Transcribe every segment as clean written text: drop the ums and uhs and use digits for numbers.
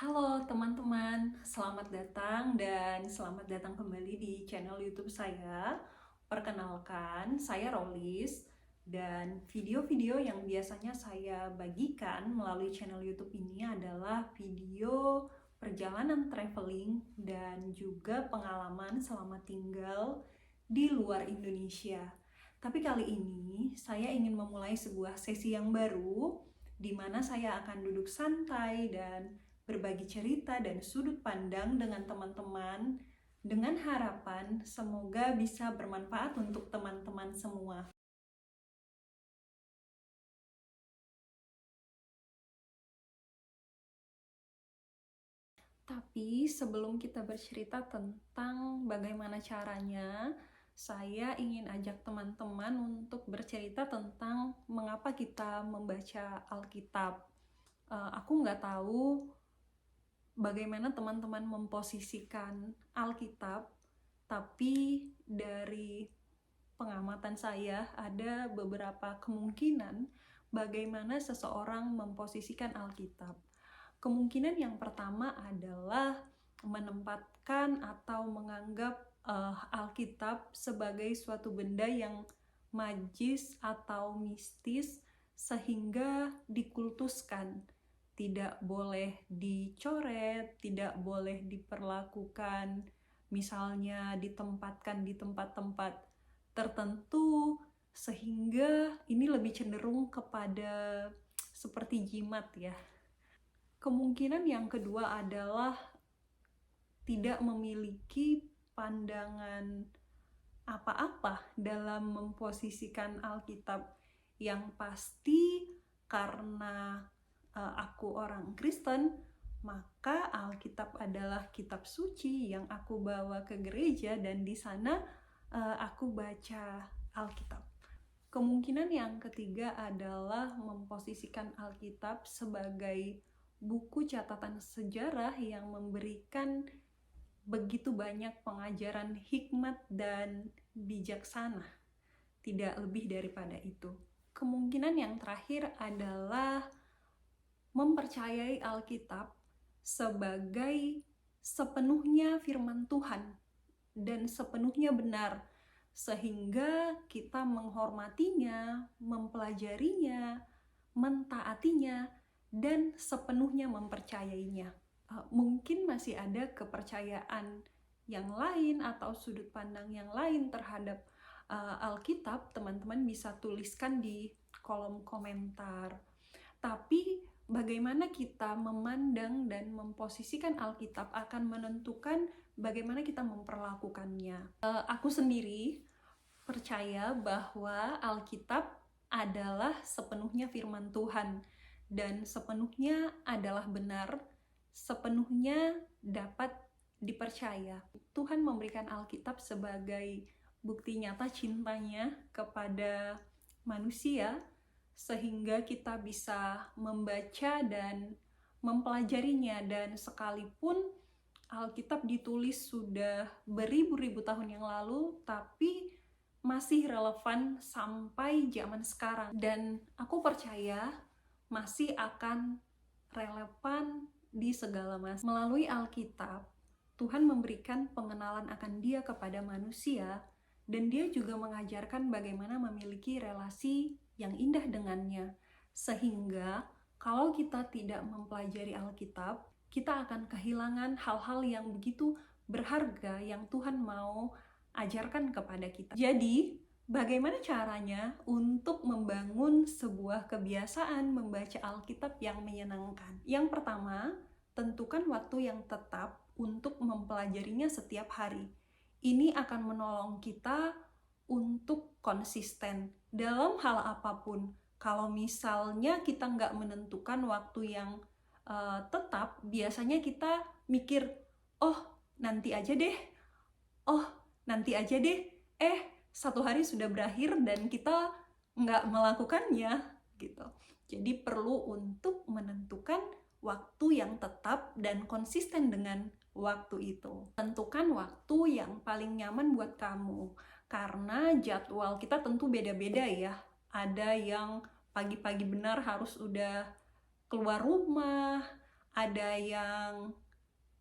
Halo teman-teman, selamat datang dan selamat datang kembali di channel YouTube saya. Perkenalkan, saya Rolis dan video-video yang biasanya saya bagikan melalui channel YouTube ini adalah video perjalanan traveling dan juga pengalaman selama tinggal di luar Indonesia. Tapi kali ini saya ingin memulai sebuah sesi yang baru di mana saya akan duduk santai dan berbagi cerita dan sudut pandang dengan teman-teman dengan harapan semoga bisa bermanfaat untuk teman-teman semua. Tapi sebelum kita bercerita tentang bagaimana caranya, saya ingin ajak teman-teman untuk bercerita tentang mengapa kita membaca Alkitab. Aku nggak tahu bagaimana teman-teman memposisikan Alkitab, tapi dari pengamatan saya ada beberapa kemungkinan bagaimana seseorang memposisikan Alkitab. Kemungkinan yang pertama adalah menempatkan atau menganggap Alkitab sebagai suatu benda yang magis atau mistis sehingga dikultuskan. Tidak boleh dicoret, tidak boleh diperlakukan, misalnya ditempatkan di tempat-tempat tertentu, sehingga ini lebih cenderung kepada seperti jimat ya. Kemungkinan yang kedua adalah tidak memiliki pandangan apa-apa dalam memposisikan Alkitab. Yang pasti karena aku orang Kristen, maka Alkitab adalah kitab suci yang aku bawa ke gereja dan di sana aku baca Alkitab. Kemungkinan yang ketiga adalah memposisikan Alkitab sebagai buku catatan sejarah yang memberikan begitu banyak pengajaran hikmat dan bijaksana. Tidak lebih daripada itu. Kemungkinan yang terakhir adalah mempercayai Alkitab sebagai sepenuhnya firman Tuhan dan sepenuhnya benar, sehingga kita menghormatinya, mempelajarinya, mentaatinya, dan sepenuhnya mempercayainya. Mungkin masih ada kepercayaan yang lain atau sudut pandang yang lain terhadap Alkitab, teman-teman bisa tuliskan di kolom komentar. Tapi bagaimana kita memandang dan memposisikan Alkitab akan menentukan bagaimana kita memperlakukannya. Aku sendiri percaya bahwa Alkitab adalah sepenuhnya firman Tuhan dan sepenuhnya adalah benar, sepenuhnya dapat dipercaya. Tuhan memberikan Alkitab sebagai bukti nyata cintanya kepada manusia, sehingga kita bisa membaca dan mempelajarinya. Dan sekalipun Alkitab ditulis sudah beribu-ribu tahun yang lalu, tapi masih relevan sampai zaman sekarang. Dan aku percaya masih akan relevan di segala masa. Melalui Alkitab, Tuhan memberikan pengenalan akan Dia kepada manusia, dan Dia juga mengajarkan bagaimana memiliki relasi yang indah dengannya. Sehingga kalau kita tidak mempelajari Alkitab, kita akan kehilangan hal-hal yang begitu berharga yang Tuhan mau ajarkan kepada kita. Jadi, bagaimana caranya untuk membangun sebuah kebiasaan membaca Alkitab yang menyenangkan? Yang pertama, tentukan waktu yang tetap untuk mempelajarinya setiap hari. Ini akan menolong kita untuk konsisten dalam hal apapun. Kalau misalnya kita nggak menentukan waktu yang tetap, biasanya kita mikir, oh nanti aja deh, oh nanti aja deh, satu hari sudah berakhir dan kita nggak melakukannya gitu. Jadi perlu untuk menentukan waktu yang tetap dan konsisten dengan waktu itu. Tentukan waktu yang paling nyaman buat kamu, karena jadwal kita tentu beda-beda ya. Ada yang pagi-pagi benar harus udah keluar rumah, ada yang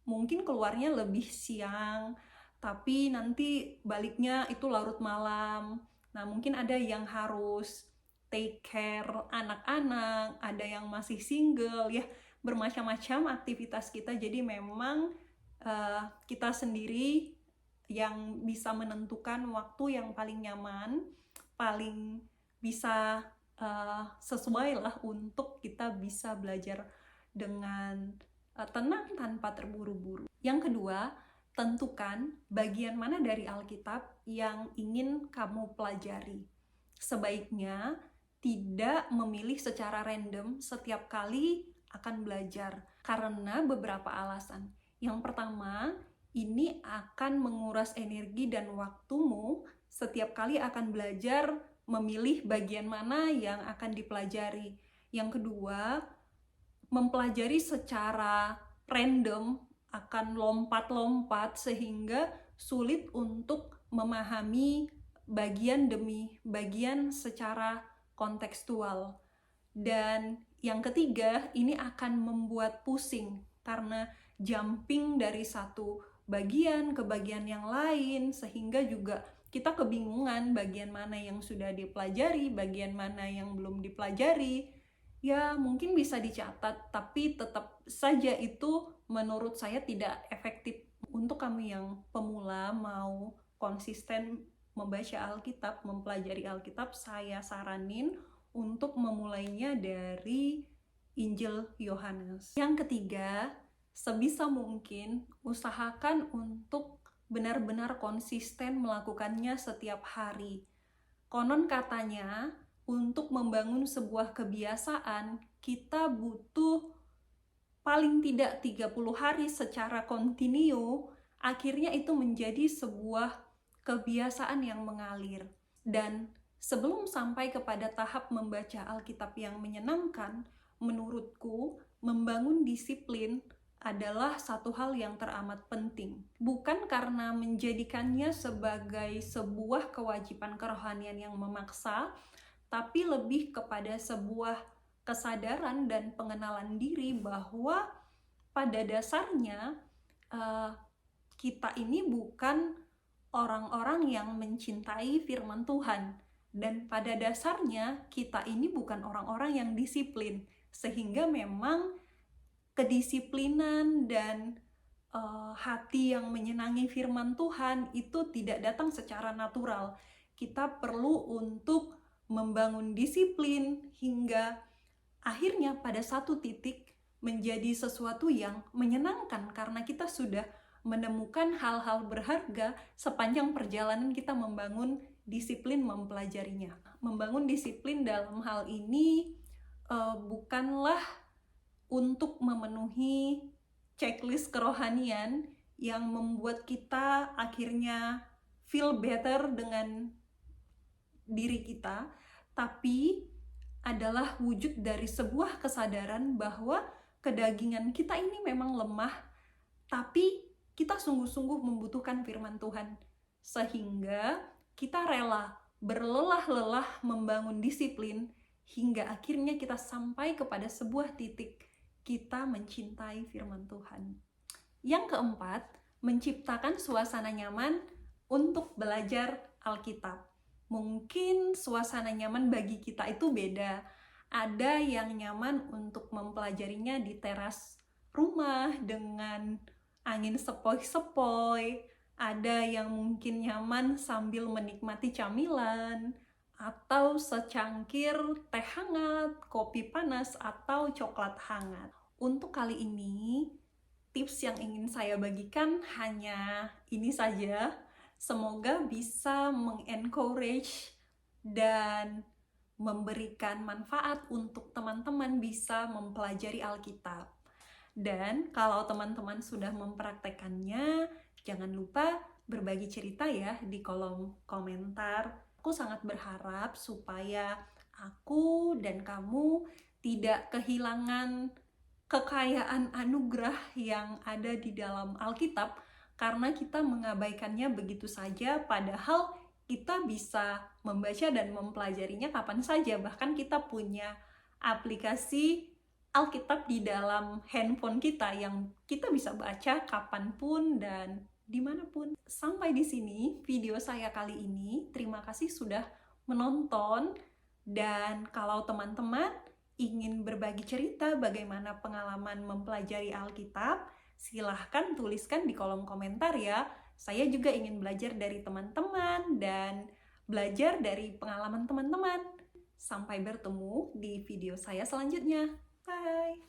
mungkin keluarnya lebih siang, tapi nanti baliknya itu larut malam. Nah, mungkin ada yang harus take care anak-anak, ada yang masih single, ya bermacam-macam aktivitas kita. Jadi memang kita sendiri yang bisa menentukan waktu yang paling nyaman, paling bisa sesuai lah untuk kita bisa belajar dengan tenang tanpa terburu-buru. Yang kedua, tentukan bagian mana dari Alkitab yang ingin kamu pelajari. Sebaiknya tidak memilih secara random setiap kali akan belajar, karena beberapa alasan. Yang pertama, ini akan menguras energi dan waktumu setiap kali akan belajar memilih bagian mana yang akan dipelajari. Yang kedua, mempelajari secara random akan lompat-lompat sehingga sulit untuk memahami bagian demi bagian secara kontekstual. Dan yang ketiga, ini akan membuat pusing karena jumping dari satu bagian ke bagian yang lain, sehingga juga kita kebingungan bagian mana yang sudah dipelajari, bagian mana yang belum dipelajari. Ya, mungkin bisa dicatat, tapi tetap saja itu menurut saya tidak efektif. Untuk kamu yang pemula mau konsisten membaca Alkitab, mempelajari Alkitab, saya saranin untuk memulainya dari Injil Yohanes. Yang ketiga, sebisa mungkin usahakan untuk benar-benar konsisten melakukannya setiap hari. Konon katanya, untuk membangun sebuah kebiasaan, kita butuh paling tidak 30 hari secara kontinu, akhirnya itu menjadi sebuah kebiasaan yang mengalir. Dan sebelum sampai kepada tahap membaca Alkitab yang menyenangkan, menurutku membangun disiplin adalah satu hal yang teramat penting. Bukan karena menjadikannya sebagai sebuah kewajiban kerohanian yang memaksa, tapi lebih kepada sebuah kesadaran dan pengenalan diri bahwa pada dasarnya kita ini bukan orang-orang yang mencintai firman Tuhan, dan pada dasarnya kita ini bukan orang-orang yang disiplin, sehingga memang kedisiplinan dan hati yang menyenangi firman Tuhan itu tidak datang secara natural. Kita perlu untuk membangun disiplin hingga akhirnya pada satu titik menjadi sesuatu yang menyenangkan karena kita sudah menemukan hal-hal berharga sepanjang perjalanan kita membangun disiplin mempelajarinya. Membangun disiplin dalam hal ini bukanlah untuk memenuhi checklist kerohanian yang membuat kita akhirnya feel better dengan diri kita, tapi adalah wujud dari sebuah kesadaran bahwa kedagingan kita ini memang lemah, tapi kita sungguh-sungguh membutuhkan firman Tuhan, sehingga kita rela berlelah-lelah membangun disiplin hingga akhirnya kita sampai kepada sebuah titik kita mencintai firman Tuhan. Yang keempat, menciptakan suasana nyaman untuk belajar Alkitab. Mungkin suasana nyaman bagi kita itu beda. Ada yang nyaman untuk mempelajarinya di teras rumah dengan angin sepoi-sepoi. Ada yang mungkin nyaman sambil menikmati camilan, atau secangkir teh hangat, kopi panas, atau coklat hangat. Untuk kali ini, tips yang ingin saya bagikan hanya ini saja. Semoga bisa mengencourage dan memberikan manfaat untuk teman-teman bisa mempelajari Alkitab. Dan kalau teman-teman sudah mempraktekannya, jangan lupa berbagi cerita ya di kolom komentar. Aku sangat berharap supaya aku dan kamu tidak kehilangan kekayaan anugerah yang ada di dalam Alkitab, karena kita mengabaikannya begitu saja, padahal kita bisa membaca dan mempelajarinya kapan saja. Bahkan kita punya aplikasi Alkitab di dalam handphone kita yang kita bisa baca kapanpun dan dimanapun. Sampai di sini video saya kali ini. Terima kasih sudah menonton. Dan kalau teman-teman ingin berbagi cerita bagaimana pengalaman mempelajari Alkitab, silahkan tuliskan di kolom komentar ya. Saya juga ingin belajar dari teman-teman dan belajar dari pengalaman teman-teman. Sampai bertemu di video saya selanjutnya. Bye!